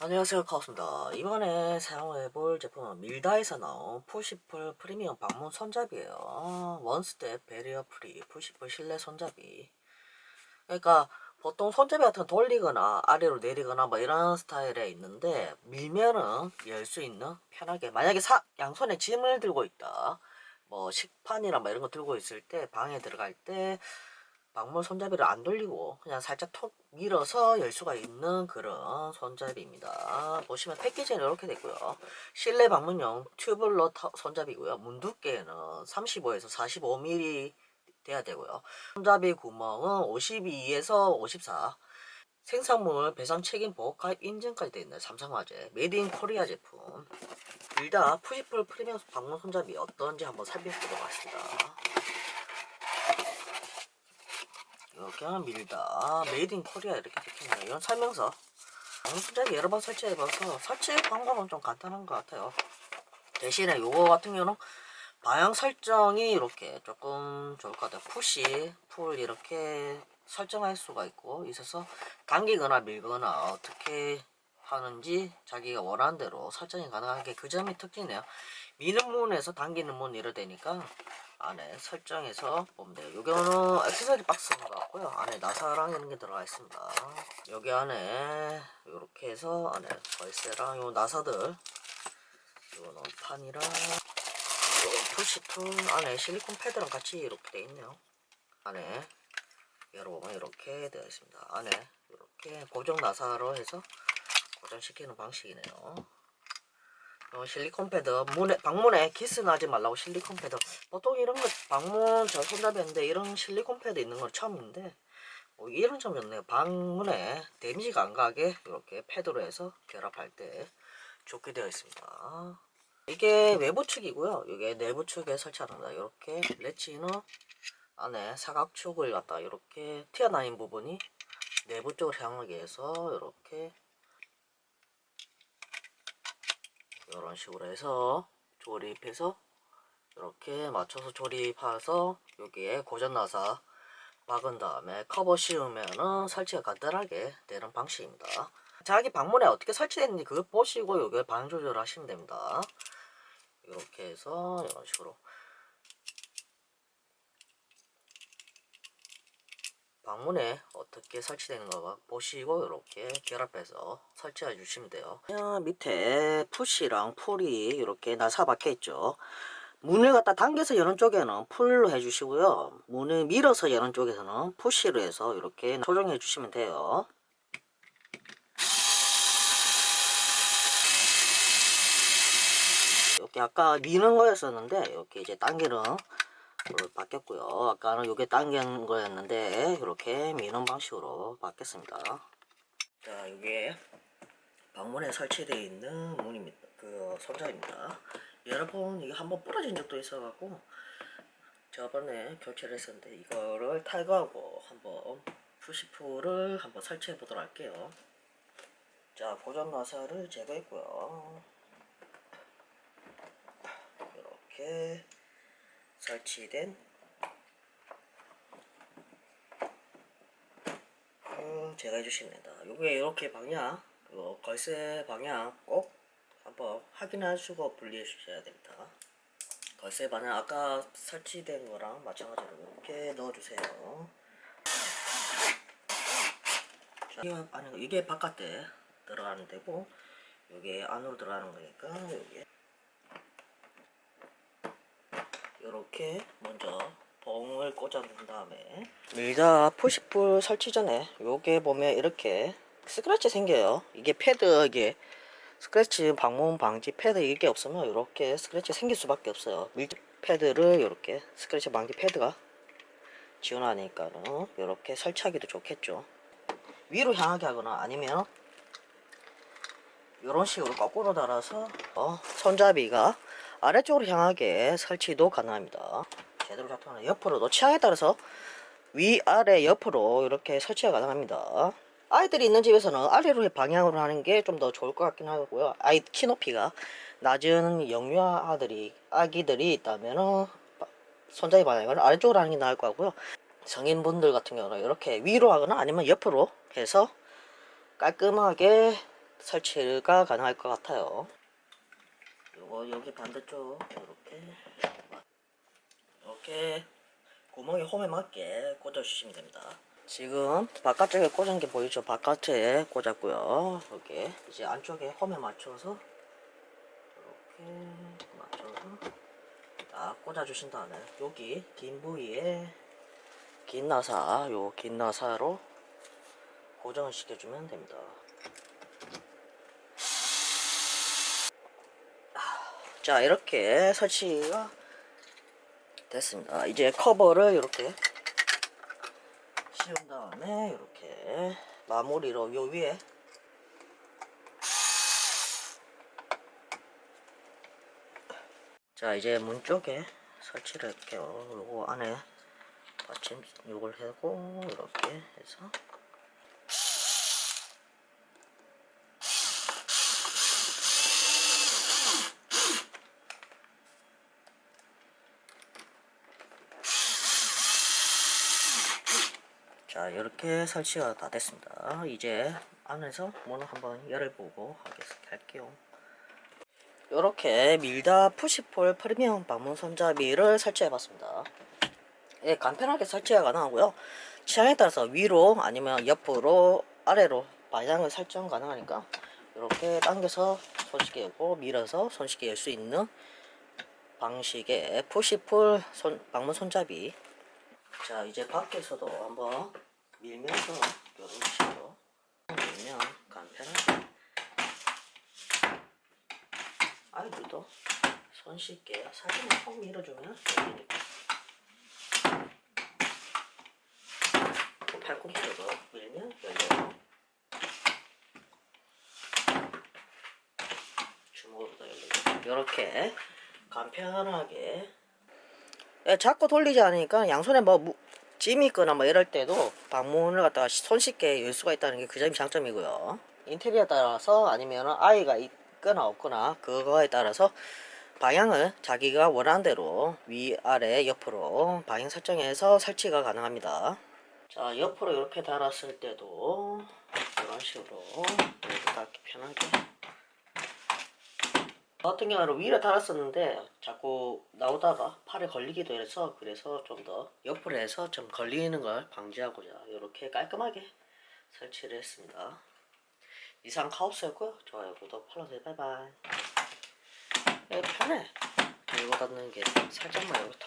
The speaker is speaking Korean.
안녕하세요, 카오스입니다. 이번에 사용해볼 제품은 밀다에서 나온 푸시풀 프리미엄 방문 손잡이에요. 원스텝 베리어 프리 푸시풀 실내 손잡이. 그러니까 보통 손잡이 같은 거 돌리거나 아래로 내리거나 뭐 이런 스타일에 있는데, 밀면은 열 수 있는 편하게, 만약에 양손에 짐을 들고 있다, 뭐 식판이나 뭐 이런 거 들고 있을 때 방에 들어갈 때 방문 손잡이를 안 돌리고 그냥 살짝 톡 밀어서 열 수가 있는 그런 손잡이입니다. 보시면 패키지는 이렇게 되고요. 실내 방문용 튜블러 손잡이고요. 문 두께는 35에서 45mm 돼야 되고요. 손잡이 구멍은 52에서 54. 생산물 배상 책임 보호가입 인증까지 되어 있네요. 삼성화재 메이드 인 코리아 제품. 일단 푸시풀 프리미엄 방문 손잡이 어떤지 한번 살펴보도록 하겠습니다. 이렇게 밀다 메이드 인 코리아 이렇게 적혀있네요. 이런 설명서. 손잡이 여러 번 설치해봐서 설치 방법은 좀 간단한 것 같아요. 대신에 요거 같은 경우는 방향 설정이 이렇게 조금 좋을 것 같아요. 푸시, 풀 이렇게 설정할 수가 있어서 당기거나 밀거나 어떻게 하는지 자기가 원하는 대로 설정이 가능한 게 그 점이 특징이네요. 미는 문에서 당기는 문 이래 되니까 안에 설정해서 보면 돼요. 요거는 액세서리 박스인 것 같고요. 안에 나사랑 이런 게 들어가 있습니다. 여기 안에 이렇게 해서 안에 걸쇠랑 요 나사들, 요거는 판이랑 요 푸시풀 안에 실리콘 패드랑 같이 이렇게 돼 있네요. 안에 열어보면 이렇게 되어 있습니다. 안에 이렇게 고정 나사로 해서 고정시키는 방식이네요. 실리콘 패드, 방문에 키스 나지 말라고 실리콘 패드. 보통 이런 거 방문 저 손잡이인데 이런 실리콘 패드 있는 건 처음인데 이런 점이 좋네요. 방문에 데미지가 안 가게 이렇게 패드로 해서 결합할 때 좋게 되어 있습니다. 이게 외부 측이고요. 이게 내부 측에 설치합니다. 이렇게 레치는 안에 사각축을 갖다 이렇게 튀어나온 부분이 내부 쪽으로 향하게 해서 이렇게 이런 식으로 해서 조립해서 이렇게 맞춰서 조립해서 여기에 고전 나사 박은 다음에 커버 씌우면은 설치가 간단하게 되는 방식입니다. 자기 방문에 어떻게 설치됐는지 그거 보시고 여기 방향 조절을 하시면 됩니다. 이렇게 해서 이런 식으로 방문에 어떻게 설치되는가 보시고 이렇게 결합해서 설치해 주시면 돼요. 밑에 푸시랑 풀이 이렇게 나사 박혀 있죠. 문을 갖다 당겨서 여는 쪽에는 풀로 해주시고요. 문을 밀어서 여는 쪽에서는 푸시로 해서 이렇게 조정해 주시면 돼요. 이렇게 아까 미는 거였었는데 이렇게 이제 당기는 걸로 바뀌었고요. 아까는 이게 당기는 거였는데 이렇게 미는 방식으로 바뀌었습니다. 자, 이게 방문에 설치되어 있는 문입니다. 그 손잡이입니다. 여러분 이게 한번 부러진 적도 있어갖고 저번에 교체를 했었는데 이거를 탈거하고 한번 푸시풀을 한번 설치해 보도록 할게요. 자, 고정 나사를 제거했고요. 이렇게 설치된 제거해 주시면 됩니다. 요게 이렇게 방향, 걸쇠 방향 꼭 한번 확인하시고 분리해 주셔야 됩니다. 걸쇠 방향 아까 설치된 거랑 마찬가지로 이렇게 넣어주세요. 자, 이게 바깥에 들어가는 데고 이게 안으로 들어가는 거니까 여기 이렇게 먼저 봉을 꽂아 놓은 다음에 밀다 푸시풀 설치 전에 요게 보면 이렇게 스크래치 생겨요. 이게 패드, 이게 스크래치 방문 방지 패드 이게 없으면 이렇게 스크래치 생길 수밖에 없어요. 밀 패드를 이렇게 스크래치 방지 패드가 지원하니까는 이렇게 설치하기도 좋겠죠. 위로 향하게 하거나 아니면 이런 식으로 거꾸로 달아서 손잡이가 아래쪽으로 향하게 설치도 가능합니다. 제대로 작동하는 옆으로도 취향에 따라서 위아래 옆으로 이렇게 설치가 가능합니다. 아이들이 있는 집에서는 아래로 방향으로 하는 게 좀 더 좋을 것 같긴 하고요. 아이 키 높이가 낮은 영유아 아기들이 있다면은 손잡이 방향을 아래쪽으로 하는 게 나을 것 같고요. 성인분들 같은 경우는 이렇게 위로 하거나 아니면 옆으로 해서 깔끔하게 설치가 가능할 것 같아요. 요거 여기 반대쪽 이렇게 구멍이 홈에 맞게 꽂아주시면 됩니다. 지금 바깥쪽에 꽂은 게 보이죠? 바깥에 꽂았고요. 여기 이제 안쪽에 홈에 맞춰서 이렇게 맞춰서 딱 꽂아주신 다음에 여기 긴 부위에 긴 나사, 요 긴 나사로 고정을 시켜주면 됩니다. 자, 이렇게 설치가 됐습니다. 이제 커버를 이렇게 씌운 다음에 이렇게 마무리로 요 위에 자, 이제 문 쪽에 설치를 할게요. 요거 안에 받침 요걸 하고 이렇게 해서 자, 이렇게 설치가 다 됐습니다. 이제 안에서 문을 한번 열어보고 할게요. 이렇게 밀다 푸시폴 프리미엄 방문 손잡이를 설치해봤습니다. 예, 간편하게 설치가 가능하고요. 취향에 따라서 위로 아니면 옆으로 아래로 방향을 설정 가능하니까 이렇게 당겨서 손쉽게 열고 밀어서 손쉽게 열 수 있는 방식의 푸시폴 방문 손잡이. 자, 이제 밖에서도 한번 밀면서 이런 식으로 밀면 간편하게 아이들도 손쉽게 사진을 꼭 밀어주면 열리니까 팔꿈치로 밀면 열려요. 주먹으로도 열리고 이렇게 간편하게 자꾸 돌리지 않으니까 양손에 뭐 짐이 있거나 뭐 이럴 때도 방문을 갖다가 손쉽게 열 수가 있다는 게 그 점이 장점이고요. 인테리어에 따라서 아니면 아이가 있거나 없거나 그거에 따라서 방향을 자기가 원하는 대로 위아래 옆으로 방향 설정해서 설치가 가능합니다. 자, 옆으로 이렇게 달았을 때도 이런 식으로 이렇게 닿기 편하게. 저 같은 경우는 위로 달았었는데 자꾸 나오다가 팔에 걸리기도 해서 그래서 좀 더 옆으로 해서 좀 걸리는 걸 방지하고자 이렇게 깔끔하게 설치를 했습니다. 이상 카오스였고요. 좋아요, 구독, 팔로우, 바이바이. 편해. 들고 닫는 게 살짝만 이렇게